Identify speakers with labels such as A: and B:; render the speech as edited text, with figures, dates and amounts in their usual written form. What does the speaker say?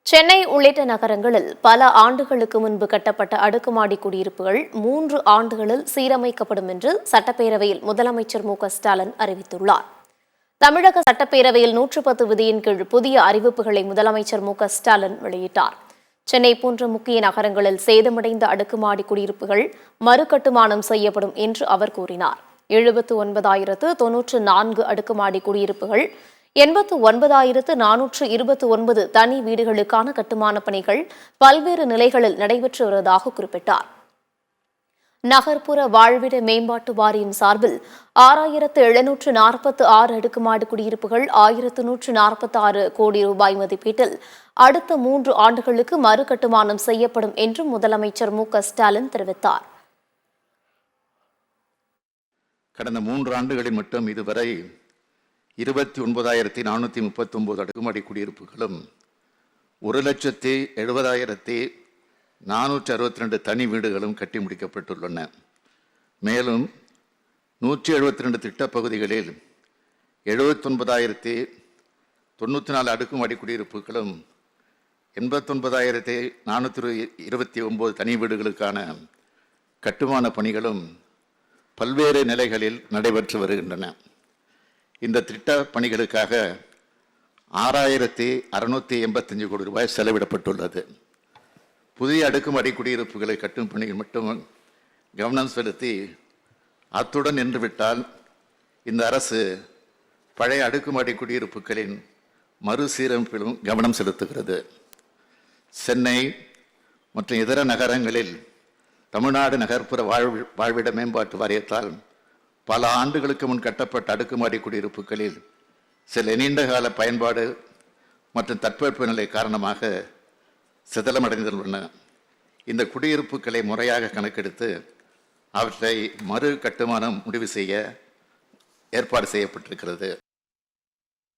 A: சென்னை உள்ளிட்ட நகரங்களில் பல ஆண்டுகளுக்கு முன்பு கட்டப்பட்ட அடுக்குமாடி குடியிருப்புகள் 3 ஆண்டுகளில் சீரமைக்கப்படும் என்று சட்டப்பேரவையில் முதலமைச்சர் மு.க.ஸ்டாலின் அறிவித்துள்ளார். தமிழக சட்டப்பேரவையில் 110 விதியின் கீழ் புதிய அறிவிப்புகளை முதலமைச்சர் மு.க.ஸ்டாலின் வெளியிட்டார். சென்னை போன்ற முக்கிய நகரங்களில் சேதமடைந்த அடுக்குமாடி குடியிருப்புகள் மறுகட்டுமானம் செய்யப்படும் என்று அவர் கூறினார். 79,094 அடுக்குமாடி குடியிருப்புகள், 89,429 தனி வீடுகளுக்கான கட்டுமான பணிகள் பல்வேறு நிலைகளில் நடைபெற்று வருவதாக குறிப்பிட்டார். நகர்ப்புற வாழ்விட மேம்பாட்டு வாரியம் சார்பில் 6,746 அடுக்குமாடி குடியிருப்புகள் 1,146 கோடி ரூபாய் மதிப்பீட்டில் அடுத்த 3 ஆண்டுகளுக்கு மறுகட்டுமானம் செய்யப்படும் என்றும் முதலமைச்சர் மு.க.ஸ்டாலின் தெரிவித்தார்.
B: கடந்த 3 ஆண்டுகளில் மட்டும் இதுவரை 29,439 அடுக்குமாடி குடியிருப்புகளும் 1,70,70,462 தனி வீடுகளும் கட்டி முடிக்கப்பட்டுள்ளன. மேலும் 172 திட்டப்பகுதிகளில் 79,094 அடுக்குமாடி குடியிருப்புகளும் 89,429 தனி வீடுகளுக்கான கட்டுமான பணிகளும் பல்வேறு நிலைகளில் நடைபெற்று வருகின்றன. இந்த திட்ட பணிகளுக்காக 6,685 கோடி ரூபாய் செலவிடப்பட்டுள்ளது. புதிய அடுக்குமாடி குடியிருப்புகளை கட்டும் பணியில் மட்டும் கவனம் செலுத்தி அத்துடன் நின்றுவிட்டால் இந்த அரசு பழைய அடுக்குமாடி குடியிருப்புகளின் மறுசீரமைப்பிலும் கவனம் செலுத்துகிறது. சென்னை மற்றும் இதர நகரங்களில் தமிழ்நாடு நகர்ப்புற வாழ்விட மேம்பாட்டு வாரியத்தால் பல ஆண்டுகளுக்கு முன் கட்டப்பட்ட அடுக்குமாடி குடியிருப்புகளில் சில நீண்டகால பயன்பாடு மற்றும் தட்பவெப்பநிலை காரணமாக சிதலமடைந்துள்ளன. இந்த குடியிருப்புகளை முறையாக கணக்கெடுத்து அவற்றை மறு கட்டுமானம் முடிவு செய்ய ஏற்பாடு செய்யப்பட்டிருக்கிறது.